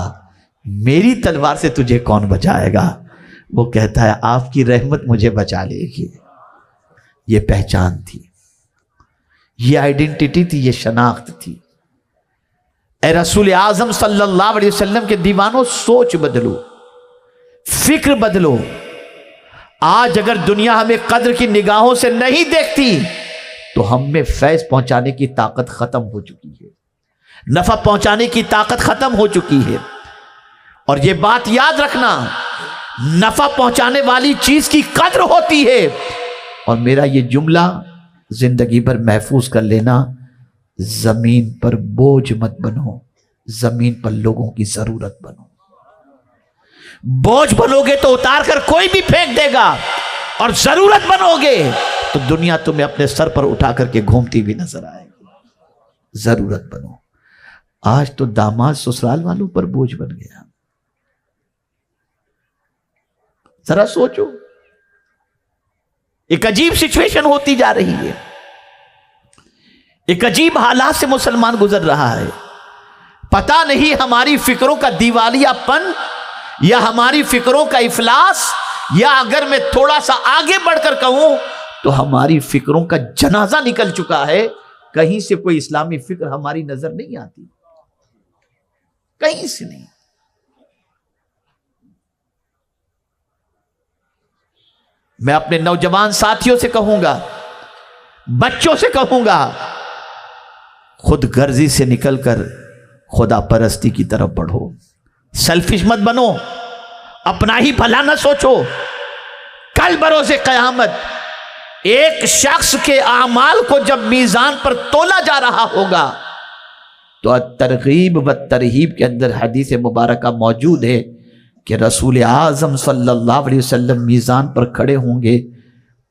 میری تلوار سے تجھے کون بچائے گا؟ وہ کہتا ہے آپ کی رحمت مجھے بچا لے گی۔ یہ پہچان تھی، یہ آئیڈینٹی تھی، یہ شناخت تھی۔ اے رسول اعظم صلی اللہ علیہ وسلم کے دیوانوں، سوچ بدلو، فکر بدلو۔ آج اگر دنیا ہمیں قدر کی نگاہوں سے نہیں دیکھتی تو ہم میں فیض پہنچانے کی طاقت ختم ہو چکی ہے، نفع پہنچانے کی طاقت ختم ہو چکی ہے۔ اور یہ بات یاد رکھنا، نفع پہنچانے والی چیز کی قدر ہوتی ہے۔ اور میرا یہ جملہ زندگی بھر محفوظ کر لینا، زمین پر بوجھ مت بنو، زمین پر لوگوں کی ضرورت بنو۔ بوجھ بنو گے تو اتار کر کوئی بھی پھینک دے گا، اور ضرورت بنو گے تو دنیا تمہیں اپنے سر پر اٹھا کر کے گھومتی بھی نظر آئے گی۔ ضرورت بنو۔ آج تو داماد سسرال والوں پر بوجھ بن گیا۔ ذرا سوچو، ایک عجیب سچویشن ہوتی جا رہی ہے، ایک عجیب حالات سے مسلمان گزر رہا ہے۔ پتہ نہیں ہماری فکروں کا دیوالیہ پن، یا ہماری فکروں کا افلاس، یا اگر میں تھوڑا سا آگے بڑھ کر کہوں تو ہماری فکروں کا جنازہ نکل چکا ہے۔ کہیں سے کوئی اسلامی فکر ہماری نظر نہیں آتی، کہیں سے نہیں۔ میں اپنے نوجوان ساتھیوں سے کہوں گا، بچوں سے کہوں گا، خود غرضی سے نکل کر خدا پرستی کی طرف بڑھو۔ سیلفش مت بنو، اپنا ہی بھلا نہ سوچو۔ کل بروز قیامت ایک شخص کے اعمال کو جب میزان پر تولا جا رہا ہوگا تو ترغیب و ترہیب کے اندر حدیث مبارکہ موجود ہے کہ رسول اعظم صلی اللہ علیہ وسلم میزان پر کھڑے ہوں گے،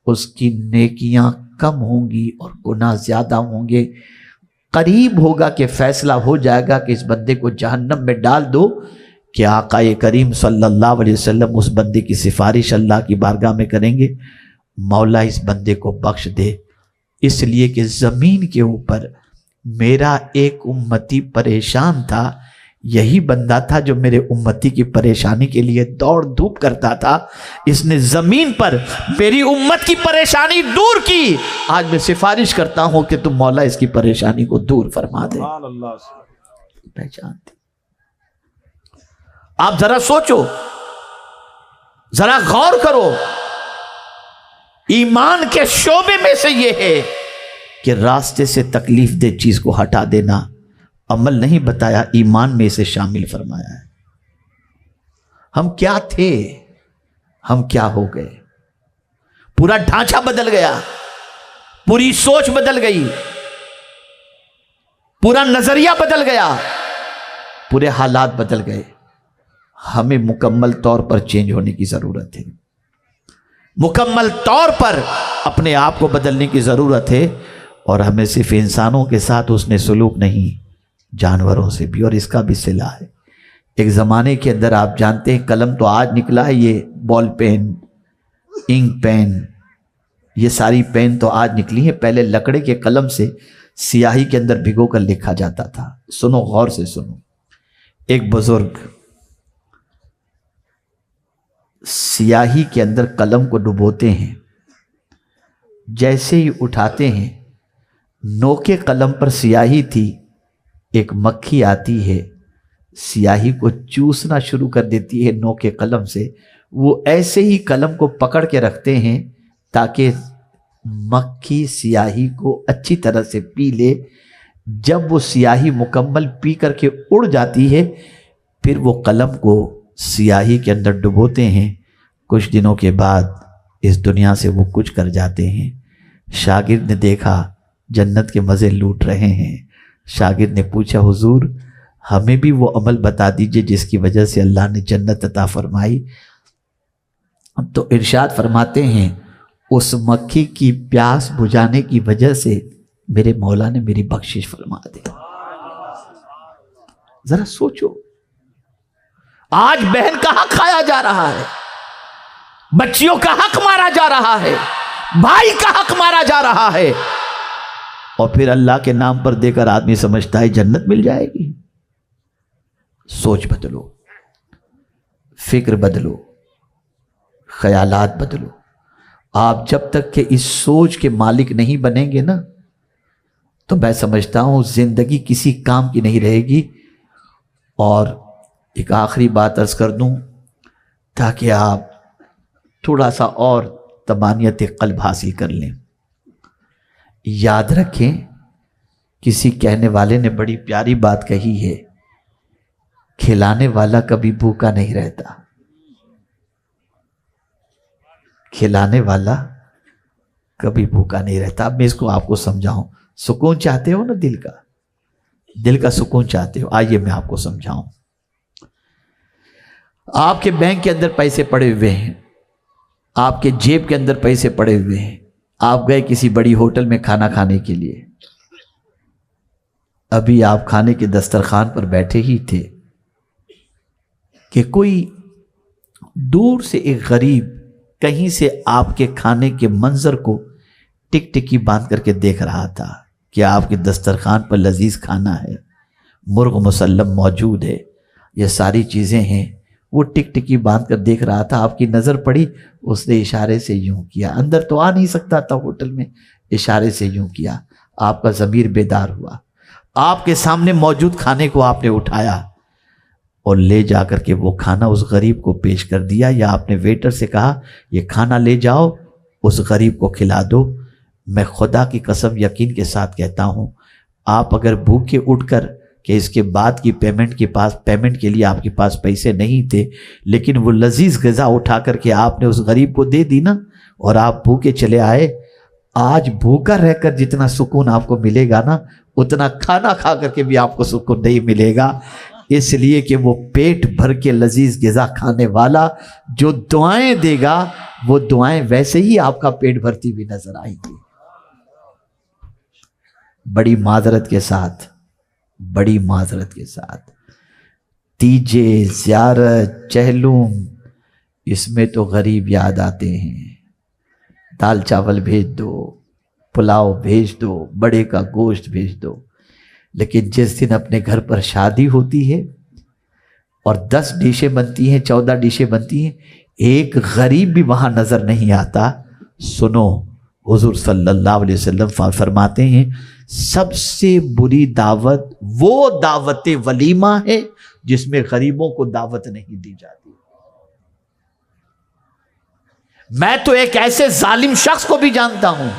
اس کی نیکیاں کم ہوں گی اور گناہ زیادہ ہوں گے۔ قریب ہوگا کہ فیصلہ ہو جائے گا کہ اس بندے کو جہنم میں ڈال دو، کہ آقا کریم صلی اللہ علیہ وسلم اس بندے کی سفارش اللہ کی بارگاہ میں کریں گے، مولا اس بندے کو بخش دے، اس لیے کہ زمین کے اوپر میرا ایک امتی پریشان تھا، یہی بندہ تھا جو میرے امتی کی پریشانی کے لیے دوڑ دھوپ کرتا تھا، اس نے زمین پر میری امت کی پریشانی دور کی۔ آج میں سفارش کرتا ہوں کہ تم مولا اس کی پریشانی کو دور فرما دے۔ پہچان تھی۔ آپ ذرا سوچو، ذرا غور کرو، ایمان کے شعبے میں سے یہ ہے کہ راستے سے تکلیف دہ چیز کو ہٹا دینا، عمل نہیں بتایا، ایمان میں اسے شامل فرمایا ہے۔ ہم کیا تھے، ہم کیا ہو گئے، پورا ڈھانچہ بدل گیا، پوری سوچ بدل گئی، پورا نظریہ بدل گیا، پورے حالات بدل گئے۔ ہمیں مکمل طور پر چینج ہونے کی ضرورت ہے، مکمل طور پر اپنے آپ کو بدلنے کی ضرورت ہے۔ اور ہمیں صرف انسانوں کے ساتھ حسن سلوک نہیں، جانوروں سے بھی، اور اس کا بھی صلہ ہے۔ ایک زمانے کے اندر آپ جانتے ہیں، قلم تو آج نکلا ہے، یہ بال پین، انک پین، یہ ساری پین تو آج نکلی ہیں، پہلے لکڑے کے قلم سے سیاہی کے اندر بھگو کر لکھا جاتا تھا۔ سنو، غور سے سنو، ایک بزرگ سیاہی کے اندر قلم کو ڈبوتے ہیں، جیسے ہی اٹھاتے ہیں، نوکے قلم پر سیاہی تھی، ایک مکھی آتی ہے، سیاہی کو چوسنا شروع کر دیتی ہے نوکے قلم سے۔ وہ ایسے ہی قلم کو پکڑ کے رکھتے ہیں تاکہ مکھی سیاہی کو اچھی طرح سے پی لے۔ جب وہ سیاہی مکمل پی کر کے اڑ جاتی ہے، پھر وہ قلم کو سیاہی کے اندر ڈبوتے ہیں۔ کچھ دنوں کے بعد اس دنیا سے وہ کچھ کر جاتے ہیں۔ شاگرد نے دیکھا جنت کے مزے لوٹ رہے ہیں۔ شاگرد نے پوچھا، حضور ہمیں بھی وہ عمل بتا دیجئے جس کی وجہ سے اللہ نے جنت عطا فرمائی۔ تو ارشاد فرماتے ہیں، اس مکھی کی پیاس بجھانے کی وجہ سے میرے مولا نے میری بخشش فرما دی۔ ذرا سوچو، آج بہن کا حق کھایا جا رہا ہے، بچیوں کا حق مارا جا رہا ہے، بھائی کا حق مارا جا رہا ہے، اور پھر اللہ کے نام پر دے کر آدمی سمجھتا ہے جنت مل جائے گی۔ سوچ بدلو، فکر بدلو، خیالات بدلو۔ آپ جب تک کہ اس سوچ کے مالک نہیں بنیں گے نا، تو میں سمجھتا ہوں زندگی کسی کام کی نہیں رہے گی۔ اور ایک آخری بات عرض کر دوں تاکہ آپ تھوڑا سا اور طمانینت قلب حاصل کر لیں. یاد رکھیں، کسی کہنے والے نے بڑی پیاری بات کہی ہے، کھلانے والا کبھی بھوکا نہیں رہتا. کھلانے والا کبھی بھوکا نہیں رہتا. اب میں اس کو آپ کو سمجھاؤں. سکون چاہتے ہو نا، دل کا سکون چاہتے ہو؟ آئیے میں آپ کو سمجھاؤں. آپ کے بینک کے اندر پیسے پڑے ہوئے ہیں، آپ کے جیب کے اندر پیسے پڑے ہوئے ہیں، آپ گئے کسی بڑی ہوٹل میں کھانا کھانے کے لیے. ابھی آپ کھانے کے دسترخوان پر بیٹھے ہی تھے کہ کوئی دور سے ایک غریب کہیں سے آپ کے کھانے کے منظر کو ٹک ٹکی باندھ کر کے دیکھ رہا تھا کہ آپ کے دسترخوان پر لذیذ کھانا ہے، مرغ مسلم موجود ہے، یہ ساری چیزیں ہیں. وہ ٹک ٹکی باندھ کر دیکھ رہا تھا. آپ کی نظر پڑی، اس نے اشارے سے یوں کیا. اندر تو آ نہیں سکتا تھا ہوٹل میں، اشارے سے یوں کیا. آپ کا ضمیر بیدار ہوا. آپ کے سامنے موجود کھانے کو آپ نے اٹھایا اور لے جا کر کے وہ کھانا اس غریب کو پیش کر دیا. یا آپ نے ویٹر سے کہا یہ کھانا لے جاؤ، اس غریب کو کھلا دو. میں خدا کی قسم یقین کے ساتھ کہتا ہوں، آپ اگر بھوکے اٹھ کر کہ اس کے بعد کی پیمنٹ کے لیے آپ کے پاس پیسے نہیں تھے، لیکن وہ لذیذ غذا اٹھا کر کے آپ نے اس غریب کو دے دی نا، اور آپ بھوکے چلے آئے، آج بھوکا رہ کر جتنا سکون آپ کو ملے گا نا، اتنا کھانا کھا کر کے بھی آپ کو سکون نہیں ملے گا. اس لیے کہ وہ پیٹ بھر کے لذیذ غذا کھانے والا جو دعائیں دے گا، وہ دعائیں ویسے ہی آپ کا پیٹ بھرتی بھی نظر آئیں گی. بڑی معذرت کے ساتھ تیجے، زیارت، چہلم، اس میں تو غریب یاد آتے ہیں. دال چاول بھیج دو، پلاؤ بھیج دو، بڑے کا گوشت بھیج دو. لیکن جس دن اپنے گھر پر شادی ہوتی ہے اور 10 ڈشیں بنتی ہیں، 14 ڈشیں بنتی ہیں، ایک غریب بھی وہاں نظر نہیں آتا. سنو، حضور صلی اللہ علیہ وسلم فرماتے ہیں سب سے بری دعوت وہ دعوت ولیمہ ہے جس میں غریبوں کو دعوت نہیں دی جاتی. میں تو ایک ایسے ظالم شخص کو بھی جانتا ہوں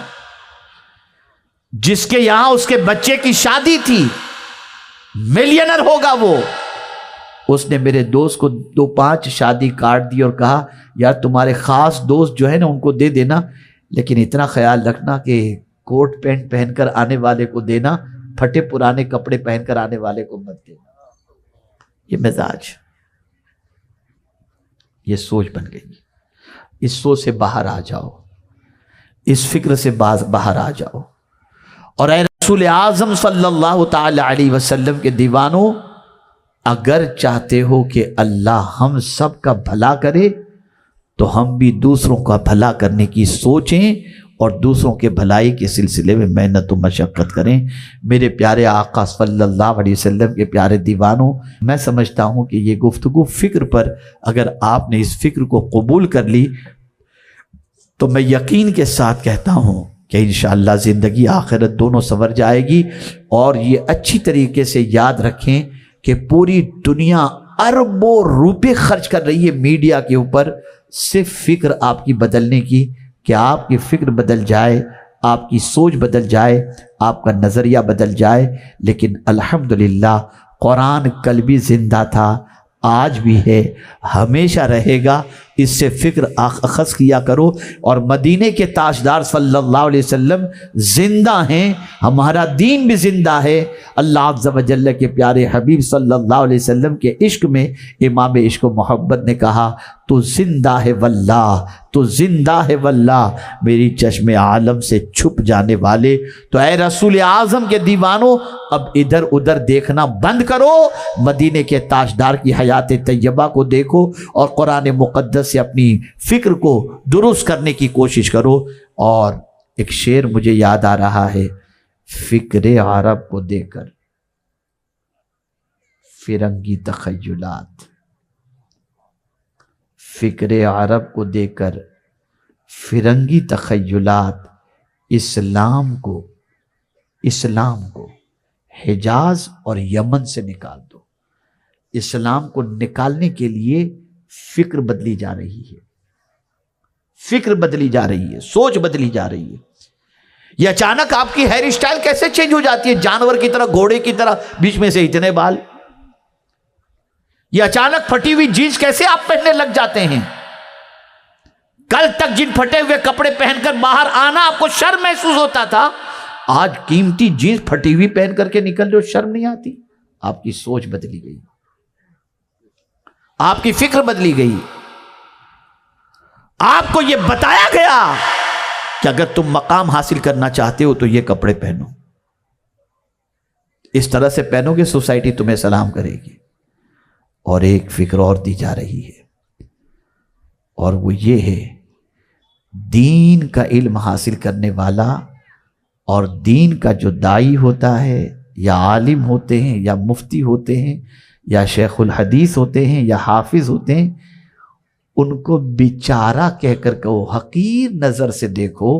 جس کے یہاں اس کے بچے کی شادی تھی، ملینر ہوگا وہ. اس نے میرے دوست کو 2-5 شادی کاٹ دی اور کہا یار تمہارے خاص دوست جو ہے نا ان کو دے دینا، لیکن اتنا خیال رکھنا کہ کوٹ پینٹ پہن کر آنے والے کو دینا، پھٹے پرانے کپڑے پہن کر آنے والے کو مت دینا. یہ مزاج، یہ سوچ بن گئی. اس سوچ سے باہر آ جاؤ، اس فکر سے باہر آ جاؤ. اور اے رسول اعظم صلی اللہ تعالی علیہ وسلم کے دیوانوں، اگر چاہتے ہو کہ اللہ ہم سب کا بھلا کرے تو ہم بھی دوسروں کا بھلا کرنے کی سوچیں اور دوسروں کے بھلائی کے سلسلے میں محنت و مشقت کریں. میرے پیارے آقا صلی اللہ علیہ وسلم کے پیارے دیوانوں، میں سمجھتا ہوں کہ یہ گفتگو فکر پر اگر آپ نے اس فکر کو قبول کر لی تو میں یقین کے ساتھ کہتا ہوں کہ انشاءاللہ زندگی آخرت دونوں سنور جائے گی. اور یہ اچھی طریقے سے یاد رکھیں کہ پوری دنیا اربوں روپے خرچ کر رہی ہے میڈیا کے اوپر، صرف فکر آپ کی بدلنے کی، کہ آپ کی فکر بدل جائے، آپ کی سوچ بدل جائے، آپ کا نظریہ بدل جائے. لیکن الحمدللہ قرآن کل بھی زندہ تھا، آج بھی ہے، ہمیشہ رہے گا. اس سے فکر اخذ کیا کرو. اور مدینے کے تاجدار صلی اللہ علیہ وسلم زندہ ہیں، ہمارا دین بھی زندہ ہے. اللہ عز و جل کے پیارے حبیب صلی اللہ علیہ وسلم کے عشق میں امام عشق و محبت نے کہا تو زندہ ہے واللہ، تو زندہ ہے واللہ، میری چشم عالم سے چھپ جانے والے. تو اے رسول اعظم کے دیوانوں، اب ادھر ادھر دیکھنا بند کرو، مدینے کے تاجدار کی حیات طیبہ کو دیکھو اور قرآن مقدس سے اپنی فکر کو درست کرنے کی کوشش کرو. اور ایک شعر مجھے یاد آ رہا ہے، فکر عرب کو دے کر فرنگی تخیلات، فکر عرب کو دے کر فرنگی تخیلات، اسلام کو حجاز اور یمن سے نکال دو. اسلام کو نکالنے کے لیے فکر بدلی جا رہی ہے، فکر بدلی جا رہی ہے، سوچ بدلی جا رہی ہے۔ یہ اچانک آپ کی ہیئر اسٹائل کیسے چینج ہو جاتی ہے؟ جانور کی طرح، گھوڑے کی طرح، بیچ میں سے اتنے بال۔ یہ اچانک پھٹی ہوئی جینس کیسے آپ پہننے لگ جاتے ہیں؟ کل تک جن پھٹے ہوئے کپڑے پہن کر باہر آنا آپ کو شرم محسوس ہوتا تھا، آج قیمتی جینس پھٹی ہوئی پہن کر کے نکل جو شرم نہیں آتی۔ آپ کی سوچ بدلی گئی، آپ کی فکر بدلی گئی۔ آپ کو یہ بتایا گیا کہ اگر تم مقام حاصل کرنا چاہتے ہو تو یہ کپڑے پہنو، اس طرح سے پہنو گے سوسائٹی تمہیں سلام کرے گی۔ اور ایک فکر اور دی جا رہی ہے، اور وہ یہ ہے دین کا علم حاصل کرنے والا اور دین کا جو داعی ہوتا ہے، یا عالم ہوتے ہیں، یا مفتی ہوتے ہیں، یا شیخ الحدیث ہوتے ہیں، یا حافظ ہوتے ہیں، ان کو بیچارہ کہہ کر کہو، حقیر نظر سے دیکھو۔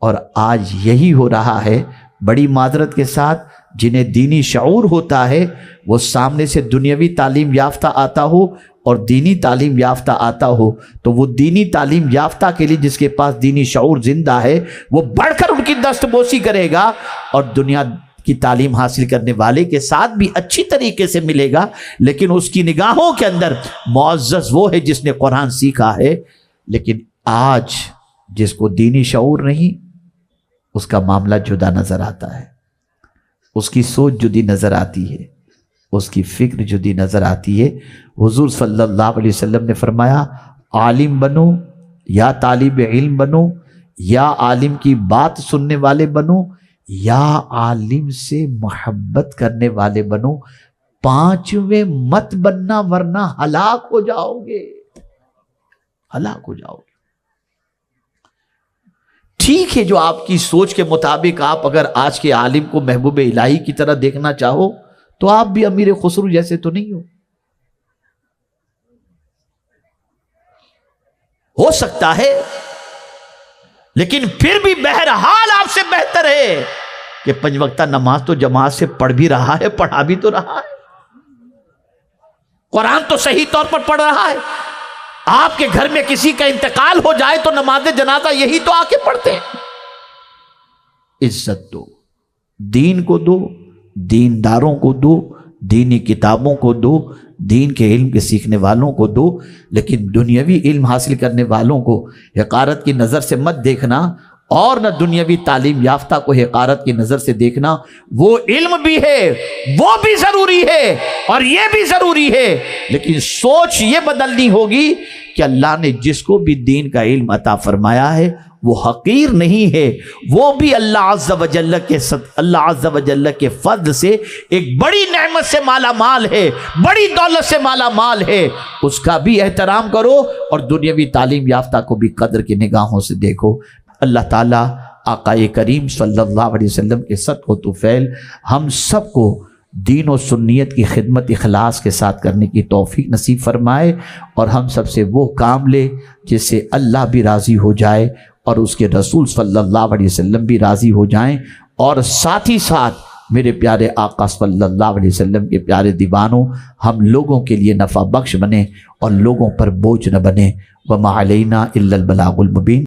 اور آج یہی ہو رہا ہے، بڑی معذرت کے ساتھ، جنہیں دینی شعور ہوتا ہے وہ سامنے سے دنیاوی تعلیم یافتہ آتا ہو اور دینی تعلیم یافتہ آتا ہو، تو وہ دینی تعلیم یافتہ کے لیے جس کے پاس دینی شعور زندہ ہے وہ بڑھ کر ان کی دست بوسی کرے گا، اور دنیا کی تعلیم حاصل کرنے والے کے ساتھ بھی اچھی طریقے سے ملے گا، لیکن اس کی نگاہوں کے اندر معزز وہ ہے جس نے قرآن سیکھا ہے۔ لیکن آج جس کو دینی شعور نہیں، اس کا معاملہ جدا نظر آتا ہے، اس کی سوچ جدی نظر آتی ہے، اس کی فکر جدی نظر آتی ہے۔ حضور صلی اللہ علیہ وسلم نے فرمایا، عالم بنو یا طالب علم بنو، یا عالم کی بات سننے والے بنو، یا عالم سے محبت کرنے والے بنو، پانچویں مت بننا ورنہ ہلاک ہو جاؤ گے، ہلاک ہو جاؤ گے۔ ٹھیک ہے، جو آپ کی سوچ کے مطابق آپ اگر آج کے عالم کو محبوب الہی کی طرح دیکھنا چاہو تو آپ بھی امیر خسرو جیسے تو نہیں ہو سکتا ہے، لیکن پھر بھی بہرحال آپ سے بہتر ہے کہ 5 وقتہ نماز تو جماعت سے پڑھ بھی رہا ہے، پڑھا بھی تو رہا ہے، قرآن تو صحیح طور پر پڑھ رہا ہے۔ آپ کے گھر میں کسی کا انتقال ہو جائے تو نماز جنازہ یہی تو آ کے پڑھتے ہیں۔ عزت دو، دین کو دو، دینداروں کو دو، دینی کتابوں کو دو، دین کے علم کے سیکھنے والوں کو دو، لیکن دنیاوی علم حاصل کرنے والوں کو حقارت کی نظر سے مت دیکھنا، اور نہ دنیاوی تعلیم یافتہ کو حقارت کی نظر سے دیکھنا۔ وہ علم بھی ہے، وہ بھی ضروری ہے، اور یہ بھی ضروری ہے، لیکن سوچ یہ بدلنی ہوگی کہ اللہ نے جس کو بھی دین کا علم عطا فرمایا ہے وہ حقیر نہیں ہے، وہ بھی اللہ عز و جل کے فضل سے ایک بڑی نعمت سے مالا مال ہے، بڑی دولت سے مالا مال ہے، اس کا بھی احترام کرو، اور دنیاوی تعلیم یافتہ کو بھی قدر کی نگاہوں سے دیکھو۔ اللہ تعالیٰ آقا کریم صلی اللہ علیہ وسلم کے صدق و طفیل ہم سب کو دین و سنیت کی خدمت اخلاص کے ساتھ کرنے کی توفیق نصیب فرمائے، اور ہم سب سے وہ کام لے جس سے اللہ بھی راضی ہو جائے اور اس کے رسول صلی اللہ علیہ وسلم بھی راضی ہو جائیں، اور ساتھ ہی ساتھ میرے پیارے آقا صلی اللہ علیہ وسلم کے پیارے دیوانوں ہم لوگوں کے لیے نفع بخش بنے اور لوگوں پر بوجھ نہ بنے۔ وما علینا الا البلاغ المبین۔